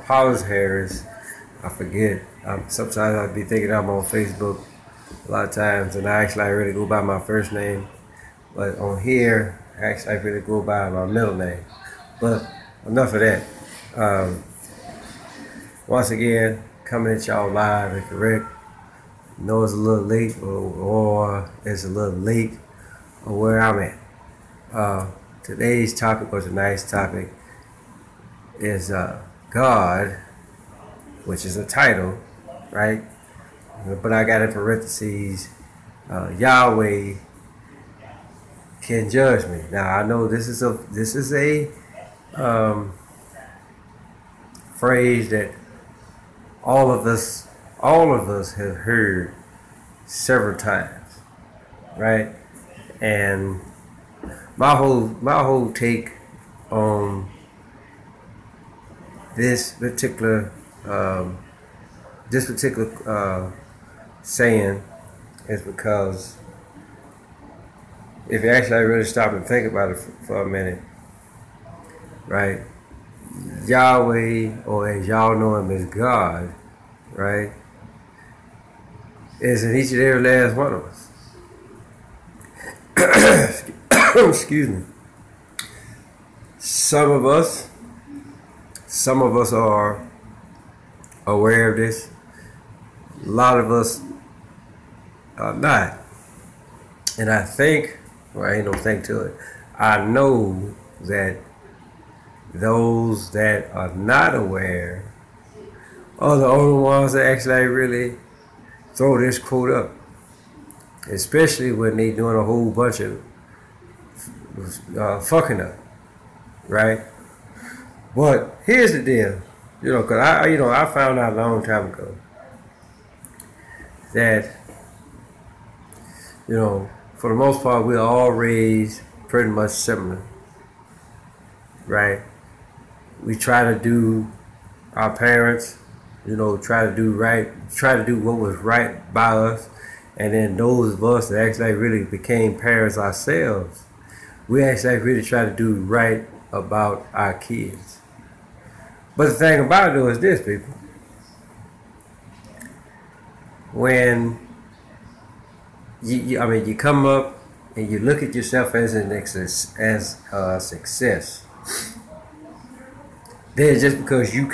Paulus Harris. I forget. Sometimes I'd be thinking I'm on Facebook a lot of times, and I really go by my first name. But on here, I really go by my middle name. But enough of that. Once again, coming at y'all live and correct. Know it's a little late, or it's a little late, or where I'm at. Today's topic, or tonight's topic, is God, which is a title, right? But I got in parentheses, Yahweh can judge me. Now I know this is a phrase that all of us have heard several times, right? And my whole take on this particular saying is because if you actually really stop and think about it for a minute, right? Yahweh, or as y'all know him as God, right, is in each and every last one of us. Excuse me. Some of us are aware of this. A lot of us are not. And I think, well, ain't no think to it, I know that those that are not aware are the only ones that actually really throw this quote up. Especially when they doing a whole bunch of fucking up, right? But here's the deal, because I found out a long time ago that, for the most part, we're all raised pretty much similar, right? We try to do, our parents, try to do right, try to do what was right by us, and then those of us that actually really became parents ourselves, we actually really try to do right about our kids. But the thing about it though is this, people. When you come up and you look at yourself as a success, then just because you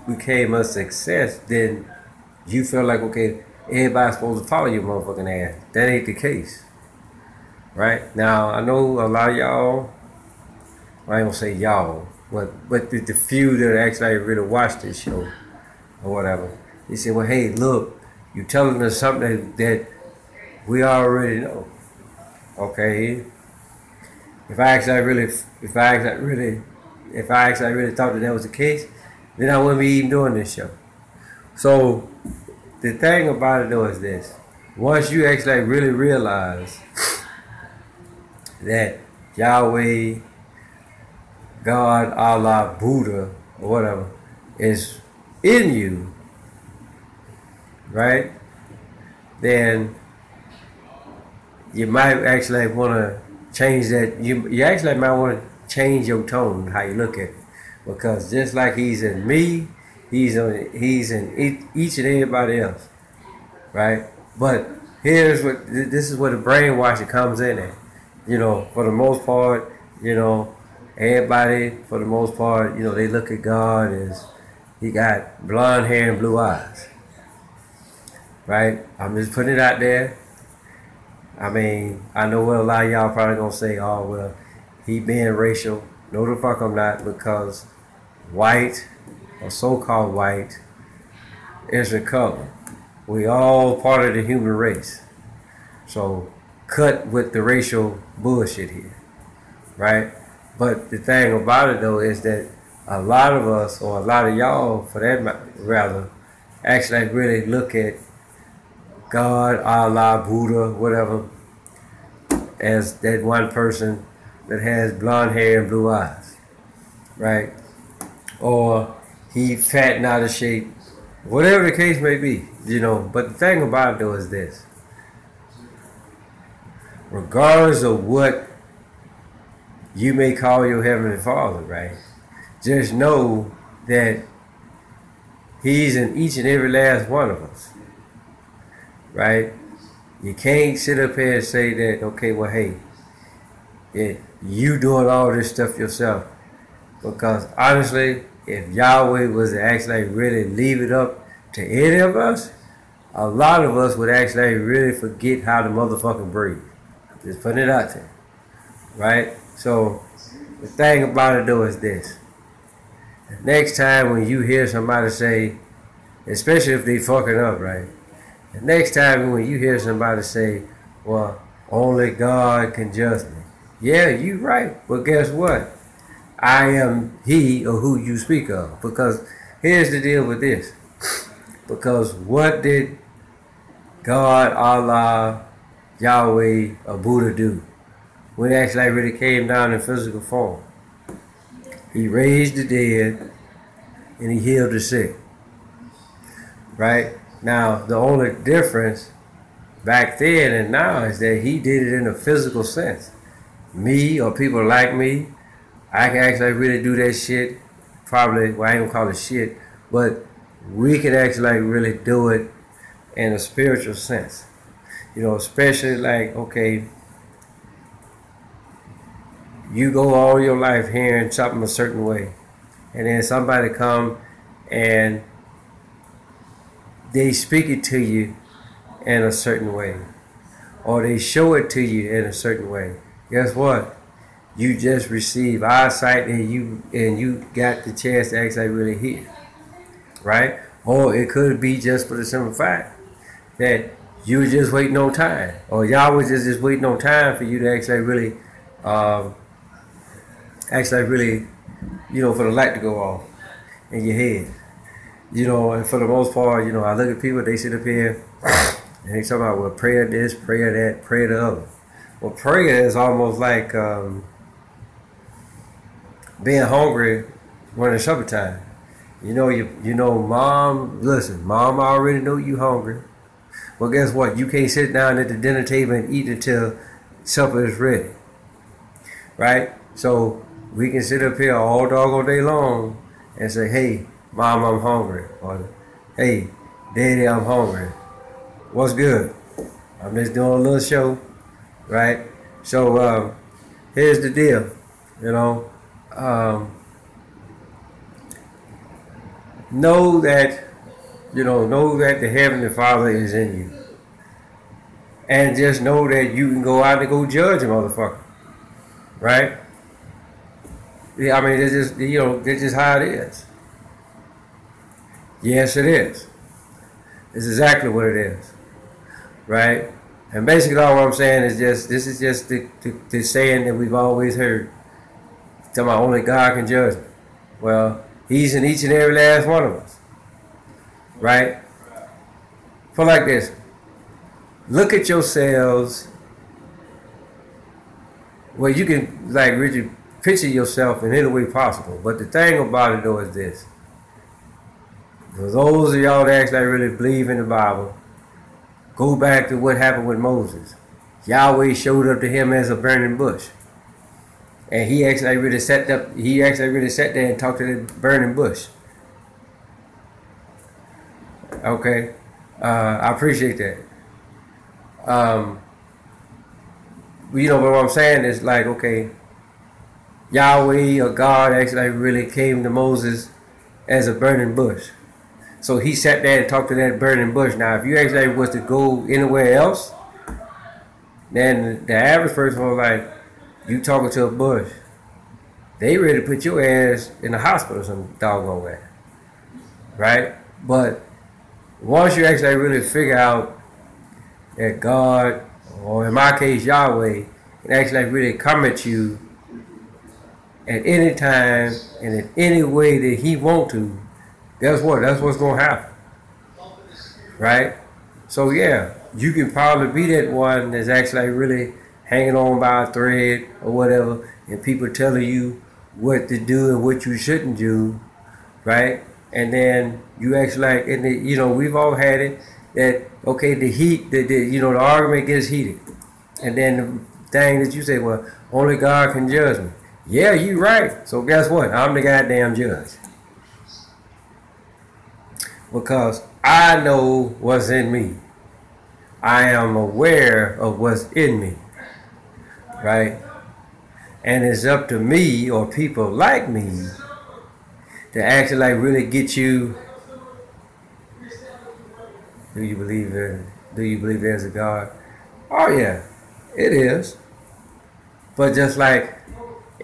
became a success, then you feel like, okay, everybody's supposed to follow your motherfucking ass. That ain't the case. Right? Now, I know a lot of y'all, I ain't gonna say y'all, but the few that actually really watch this show or whatever, they say, well, hey, look, you telling us something that we already know. Okay? If I actually really thought that was the case, then I wouldn't be even doing this show. So the thing about it though is this: once you actually really realize that Yahweh, God, Allah, Buddha, or whatever, is in you, right? Then you might actually want to change that. You actually might want to change your tone, how you look at it, because just like He's in me, He's in each and everybody else, right? But this is where the brainwashing comes in at. For the most part, everybody, for the most part, they look at God as He got blonde hair and blue eyes, right? I'm just putting it out there. I mean, I know what a lot of y'all probably gonna say, oh, well, He being racial. No, the fuck I'm not, because white, or so-called white, is a color. We all part of the human race. So cut with the racial bullshit here, right? But the thing about it though is that a lot of us, or a lot of y'all for that rather, actually really look at God, Allah, Buddha, whatever, as that one person that has blonde hair and blue eyes, right? Or he fat and out of shape, whatever the case may be, But the thing about it though is this: regardless of what you may call your Heavenly Father, right? Just know that He's in each and every last one of us, right? You can't sit up here and say that, okay, well, hey, yeah, you doing all this stuff yourself. Because honestly, if Yahweh was to actually really leave it up to any of us, a lot of us would actually really forget how to motherfucking breathe. Just putting it out there, right? So the thing about it though is this. Next time when you hear somebody say, especially if they fucking up, right? The next time when you hear somebody say, well, only God can judge me. Yeah, you right. But guess what? I am he or who you speak of. Because here's the deal with this. Because what did God, Allah, Yahweh, or Buddha do when he actually really came down in physical form? He raised the dead and he healed the sick. Right? Now, the only difference back then and now is that he did it in a physical sense. Me or people like me, I can actually really do that shit. Probably, well, I ain't gonna call it shit, but we can actually really do it in a spiritual sense. You know, especially like, okay, you go all your life hearing something a certain way, and then somebody come and they speak it to you in a certain way, or they show it to you in a certain way. Guess what? You just receive eyesight and you got the chance to actually really hear, right? Or it could be just for the simple fact that you were just waiting on time, or y'all was just waiting on time for you to actually really, you know, for the light to go off in your head. You know, and for the most part, you know, I look at people, they sit up here and they talk about, well, prayer this, prayer that, prayer the other. Well, prayer is almost like being hungry when it's supper time. You know, mom, listen, mom already know you hungry. Well, guess what? You can't sit down at the dinner table and eat until supper is ready. Right? So we can sit up here all doggone day long and say, hey, Mom, I'm hungry. Or, hey, Daddy, I'm hungry. What's good? I'm just doing a little show, right? So here's the deal, you know. Know that the Heavenly Father is in you. And just know that you can go out and go judge a motherfucker, right? Yeah, I mean, it's just, you know, that's just how it is. Yes, it is. It's exactly what it is, right? And basically all I'm saying is just, this is just the saying that we've always heard. Talking about only God can judge me. Well, He's in each and every last one of us, right? Put like this. Look at yourselves where you can, like, really picture yourself in any way possible. But the thing about it, though, is this. For those of y'all that actually really believe in the Bible, go back to what happened with Moses. Yahweh showed up to him as a burning bush. And he actually really sat there and talked to the burning bush. Okay? I appreciate that. You know, but what I'm saying is like, okay, Yahweh or God actually really came to Moses as a burning bush. So he sat there and talked to that burning bush. Now, if you actually was to go anywhere else, then the average person was like, you talking to a bush. They ready to put your ass in the hospital or some doggone way. Right? But once you actually really figure out that God, or in my case Yahweh, can actually really come at you at any time and in any way that He want to, guess what? That's what's going to happen. Right? So yeah, you can probably be that one that's actually really hanging on by a thread or whatever, and people telling you what to do and what you shouldn't do, right? And then you actually like, and you know, we've all had it that, okay, the argument gets heated. And then the thing that you say, well, only God can judge me. Yeah, you're right. So guess what? I'm the goddamn judge. because I know what's in me. I am aware of what's in me, right? And it's up to me or people like me to actually like really get you. Do you believe in? Do you believe there's a God? Oh yeah, it is. But just like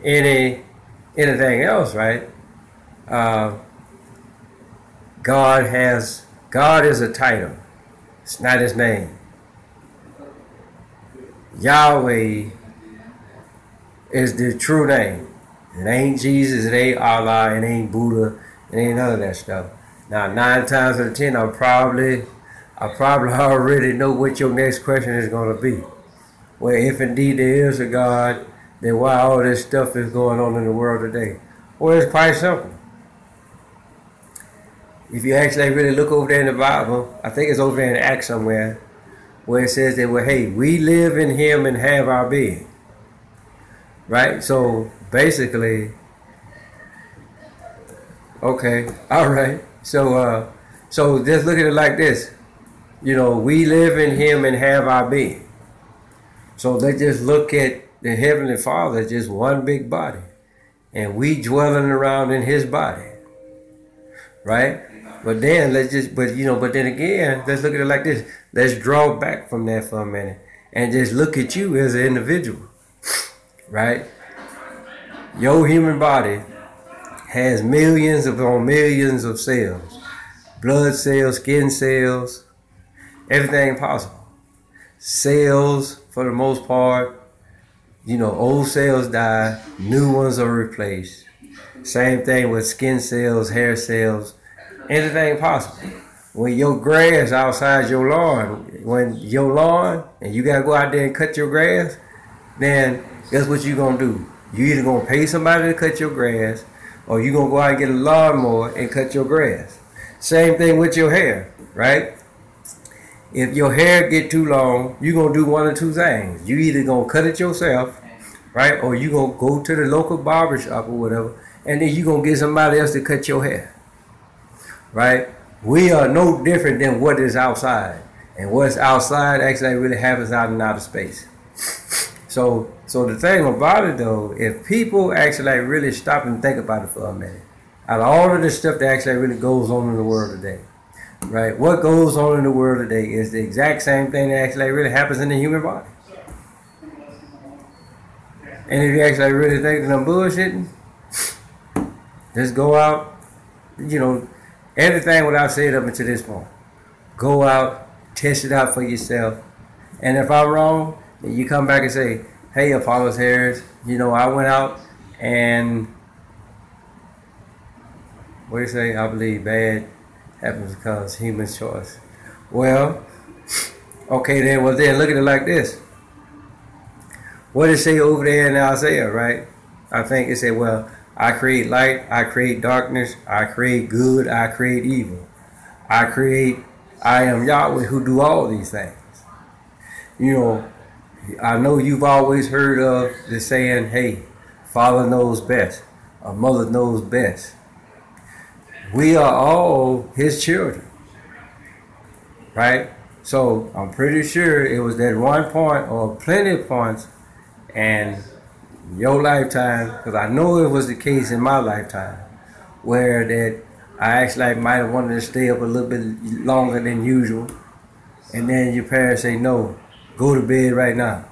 anything else, right? God is a title. It's not his name. Yahweh is the true name. It ain't Jesus, it ain't Allah, it ain't Buddha, it ain't none of that stuff. Now 9 times out of 10 I probably already know what your next question is gonna be. Well, if indeed there is a God, then why all this stuff is going on in the world today? Well, it's quite simple. If you actually really look over there in the Bible, I think it's over there in Acts somewhere, where it says that, well, hey, we live in him and have our being. Right? So basically, okay, all right. So just look at it like this. You know, we live in him and have our being. So let's just look at the Heavenly Father, just one big body. And we dwelling around in his body. Right? But then but then again, let's look at it like this. Let's draw back from that for a minute and just look at you as an individual. Right? Your human body has millions upon millions of cells. Blood cells, skin cells, everything possible. Cells, for the most part, old cells die, new ones are replaced. Same thing with skin cells, hair cells, anything possible. When your grass outside your lawn, and you gotta go out there and cut your grass, then guess what you gonna do? You either gonna pay somebody to cut your grass, or you gonna go out and get a lawnmower and cut your grass. Same thing with your hair, right? If your hair get too long, you gonna do one of two things. You either gonna cut it yourself, right? Or you gonna go to the local barber shop or whatever, and then you gonna get somebody else to cut your hair, right? We are no different than what is outside. And what's outside actually really happens out in outer space. So the thing about it though, if people actually really stop and think about it for a minute, out of all of the stuff that actually really goes on in the world today, right? What goes on in the world today is the exact same thing that actually really happens in the human body. And if you actually really think that I'm bullshitting, just go out, everything what I've said up until this point. Go out, test it out for yourself. And if I'm wrong, then you come back and say, hey, Apollos Harris, I went out and, what do you say? I believe bad happens because human choice. Well, okay then, look at it like this. What does it say over there in Isaiah, right? I think it said, well, I create light, I create darkness, I create good, I create evil. I am Yahweh who do all these things. I know you've always heard of the saying, hey, father knows best, or mother knows best. We are all his children, right? So I'm pretty sure it was that one point or plenty of points in your lifetime, because I know it was the case in my lifetime, where that I actually might have wanted to stay up a little bit longer than usual, and then your parents say, no, go to bed right now.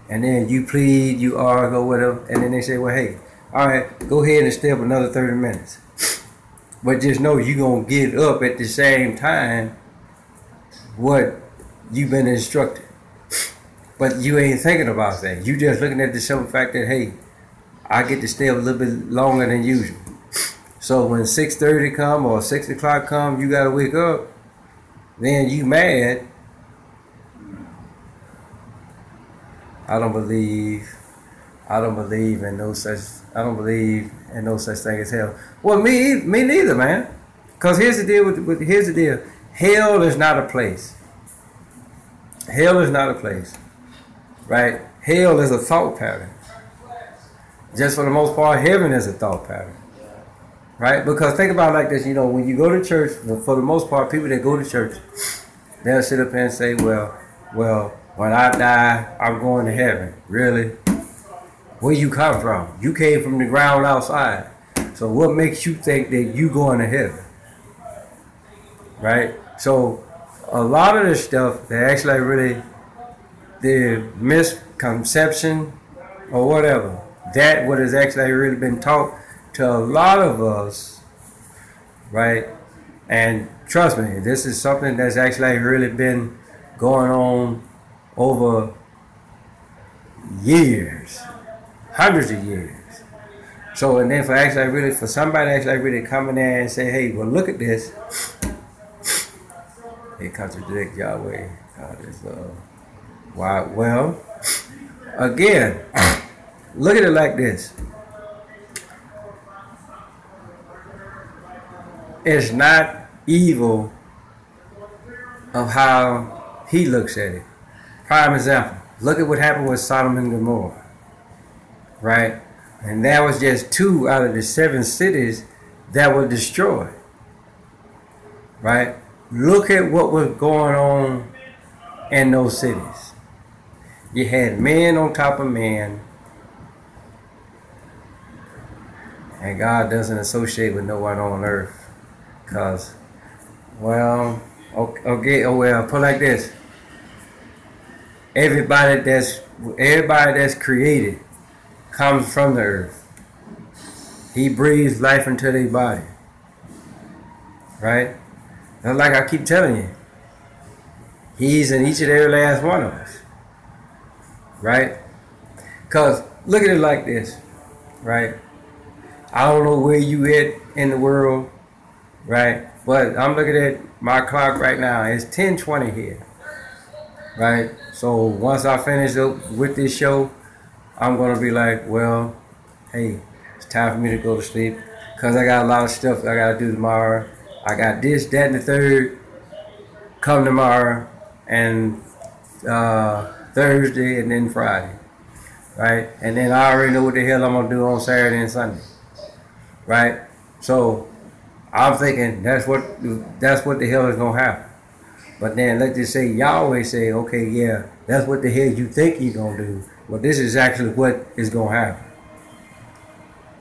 And then you plead, you argue or whatever, and then they say, well, hey, all right, go ahead and stay up another 30 minutes. But just know you're going to get up at the same time what you've been instructed. But you ain't thinking about that. You just looking at the simple fact that, hey, I get to stay up a little bit longer than usual. So when 6:30 come or 6 o'clock come, you got to wake up. Then you mad. I don't believe in no such thing as hell. Well, me neither, man. Because here's the deal. Hell is not a place. Hell is not a place. Right? Hell is a thought pattern. Just for the most part, heaven is a thought pattern. right? Because think about it like this, when you go to church, for the most part, people that go to church, they'll sit up and say, well, when I die, I'm going to heaven. Really? Where you come from? You came from the ground outside. So what makes you think that you going to heaven? Right? So a lot of this stuff, they actually really, the misconception or whatever, that what has actually really been taught to a lot of us, right? And trust me, this is something that's actually really been going on over years, hundreds of years. So, and then for somebody actually really come in there and say, hey, well, look at this. It contradicts Yahweh. God is why? Well, again, look at it like this. It's not evil of how he looks at it. Prime example. Look at what happened with Sodom and Gomorrah. Right? And that was just 2 out of the 7 cities that were destroyed. Right? Look at what was going on in those cities. You had man on top of man. And God doesn't associate with no one on earth. Because, well, okay, put it like this. Everybody that's created comes from the earth. He breathes life into their body. Right? And like I keep telling you, he's in each and every last one of us. Right? Because look at it like this. Right? I don't know where you at in the world. Right? But I'm looking at my clock right now. It's 10:20 here. Right? So once I finish up with this show, I'm going to be like, well, hey, it's time for me to go to sleep. Because I got a lot of stuff I got to do tomorrow. I got this, that, and the third come tomorrow. And Thursday and then Friday. Right? And then I already know what the hell I'm going to do on Saturday and Sunday. Right? So I'm thinking that's what the hell is going to happen. But then let's just say Yahweh say, okay, yeah, that's what the hell you think you're going to do. Well, this is actually what is going to happen.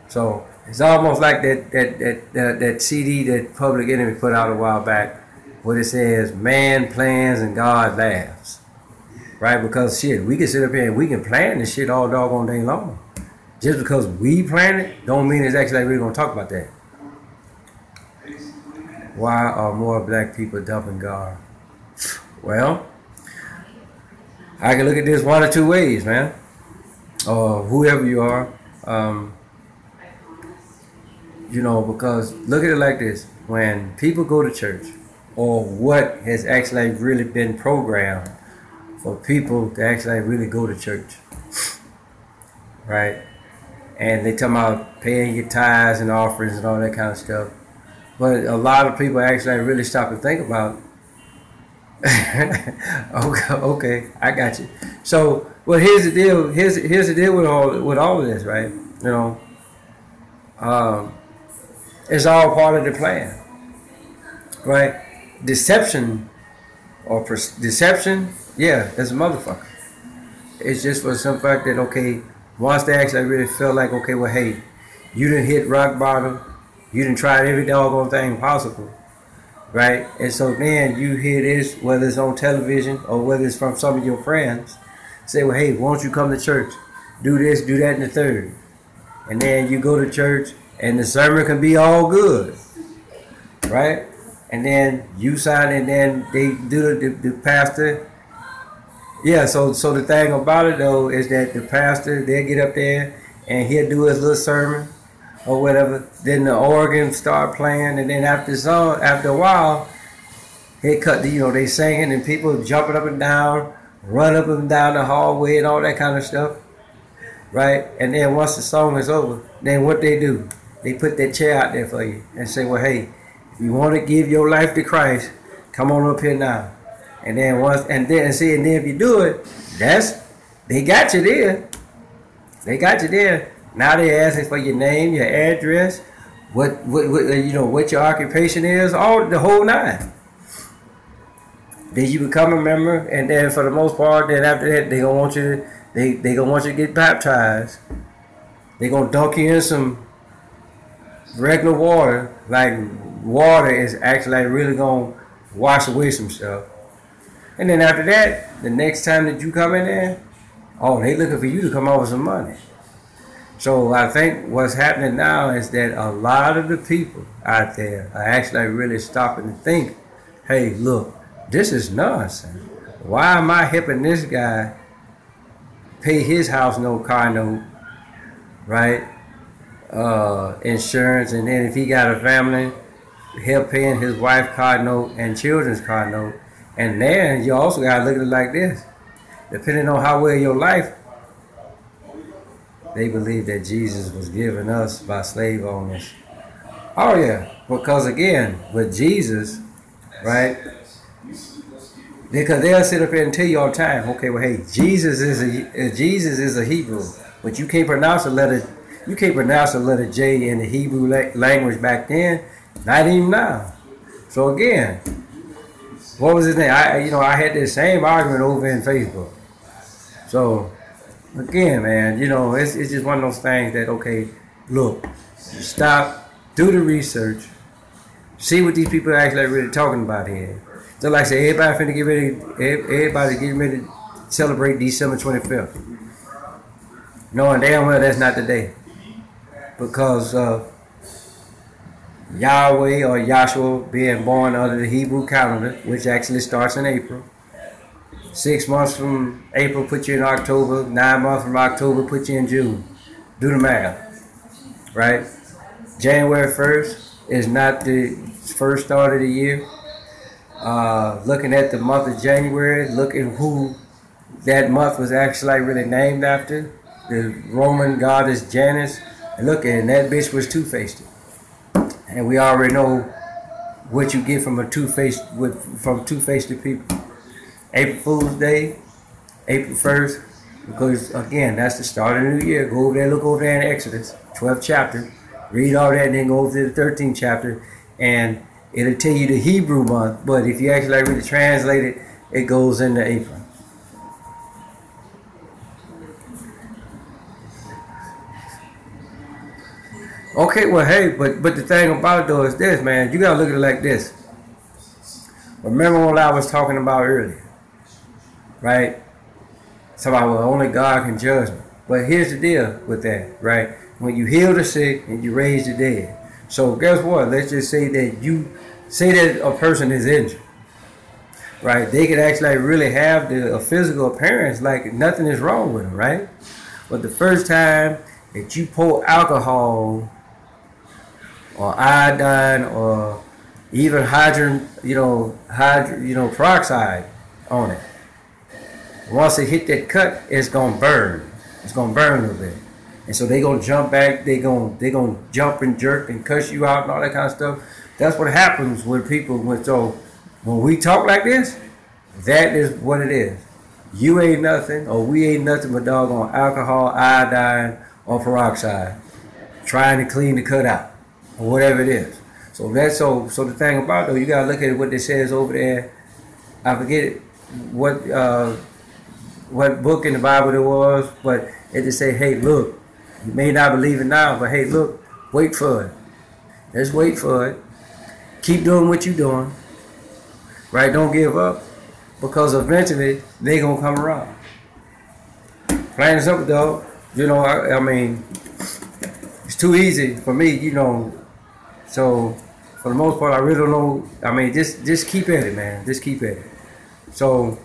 So it's almost like that CD that Public Enemy put out a while back where it says, man plans and God laughs. Right? Because shit, we can sit up here and we can plan this shit all doggone day long. Just because we plan it, don't mean it's actually like we're going to talk about that. Why are more black people dumping God? Well, I can look at this one or two ways, man. Or whoever you are. Because look at it like this. When people go to church, or what has actually really been programmed for people to actually really go to church, right? And they talking about paying your tithes and offerings and all that kind of stuff. But a lot of people actually really stop and think about okay, I got you. So, well, here's the deal. Here's the deal with all of this, right? It's all part of the plan, right? Deception, yeah, it's a motherfucker. It's just for some fact that okay, once they actually really feel like okay, well, hey, you done hit rock bottom, you done tried every doggone thing possible. Right? And so then you hear this, whether it's on television or whether it's from some of your friends, say, well, hey, why don't you come to church? Do this, do that, and the third. And then you go to church and the sermon can be all good. Right? And then you sign and then they do the pastor. Yeah, so the thing about it though is that the pastor, they'll get up there and he'll do his little sermon or whatever, then the organ start playing, and then after a while, they singing and people jumping up and down, run up and down the hallway and all that kind of stuff, right? And then once the song is over, then what they do, they put that chair out there for you and say, well, hey, if you want to give your life to Christ, come on up here now. And then if you do it, they got you there. They got you there. Now they're asking for your name, your address, what your occupation is, all the whole nine. Then you become a member, and then for the most part, then after that, they gonna want you to get baptized. They gonna dunk you in some regular water, like water is actually like really gonna wash away some stuff. And then after that, the next time that you come in there, oh, they looking for you to come over some money. So I think what's happening now is that a lot of the people out there are actually really stopping to think, hey, look, this is nonsense. Why am I helping this guy pay his house note, car note, right? Insurance, and then if he got a family, help paying his wife car note and children's car note. And then you also got to look at it like this. Depending on how well your life, they believe that Jesus was given us by slave owners. Oh yeah, because again, with Jesus, right? Because they'll sit up here and tell you all the time, okay, well, hey, Jesus is a Hebrew, but you can't pronounce the letter J in the Hebrew language back then, not even now. So again, what was his name? I had this same argument over in Facebook. So again, man, it's just one of those things that, okay, look, stop, do the research, see what these people are actually really talking about here. So like I say, everybody's getting ready to celebrate December 25th. Knowing damn well that's not the day. Because of Yahweh or Yahshua being born under the Hebrew calendar, which actually starts in April. 6 months from April put you in October. 9 months from October put you in June. Do the math, right? January 1st is not the first start of the year. Looking at the month of January, looking who that month was actually really named after, the Roman goddess Janus. And look, and that bitch was two-faced. And we already know what you get from two-faced people. April Fool's Day, April 1st, because again, that's the start of the new year. Go over there, look over there in Exodus, 12th chapter, read all that, and then go over to the 13th chapter, and it'll tell you the Hebrew month. But if you actually really translate it, it goes into April. Okay, well, hey, but the thing about it though is this, man. You gotta look at it like this. Remember what I was talking about earlier, right? Somebody, well, only God can judge me. But here's the deal with that, right? When you heal the sick and you raise the dead. So guess what? Let's just say that a person is injured, right? They could actually really have a physical appearance like nothing is wrong with them, right? But the first time that you pour alcohol or iodine or even peroxide on it, once it hit that cut, it's gonna burn. It's gonna burn a little bit, and so they gonna jump back. They gonna jump and jerk and cuss you out and all that kind of stuff. That's what happens when people. So when we talk like this, that is what it is. You ain't nothing, or we ain't nothing but doggone alcohol, iodine, or peroxide, trying to clean the cut out, or whatever it is. So that's so the thing about though, you gotta look at what it says over there. I forget what book in the Bible it was, but it just say, hey, look, you may not believe it now, but hey, look, wait for it. Just wait for it. Keep doing what you're doing, right? Don't give up, because eventually they gonna come around. Plain and simple, though. I mean, it's too easy for me, So for the most part, I really don't know. I mean, just keep at it, man. Just keep at it. So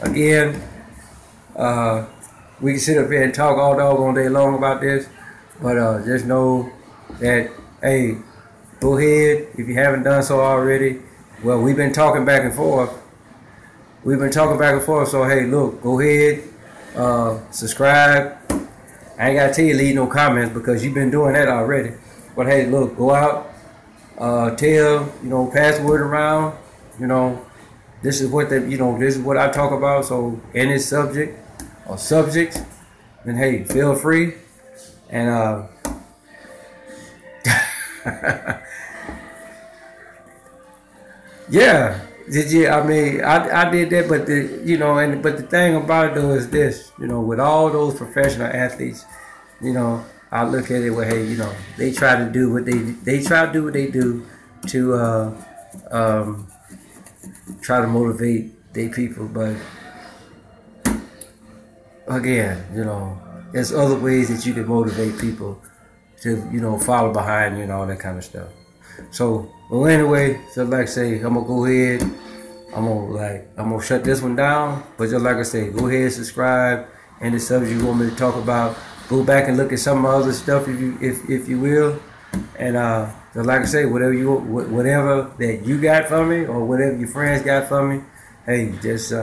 again, we can sit up here and talk all doggone day long about this, but just know that, hey, go ahead if you haven't done so already. Well, we've been talking back and forth. So hey, look, go ahead, subscribe. I ain't gotta tell you leave no comments because you've been doing that already. But hey, look, go out, pass the word around. This is what this is what I talk about. So any subject or subjects, then hey, feel free. And Yeah. Did you? I mean, I did that, but but the thing about it though is this, with all those professional athletes, I look at it where, hey, they try to do what they try to do what they do to um, try to motivate their people, but again, there's other ways that you can motivate people to follow behind you and all that kind of stuff. So, well, anyway, so like I say, I'm gonna go ahead. I'm gonna shut this one down. But just like I say, go ahead, subscribe, and the subject you want me to talk about. Go back and look at some of other stuff if you will. And just like I say, whatever that you got from me or whatever your friends got from me, hey, just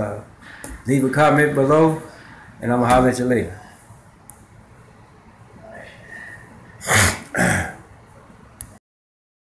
leave a comment below, and I'm gonna holler at you later.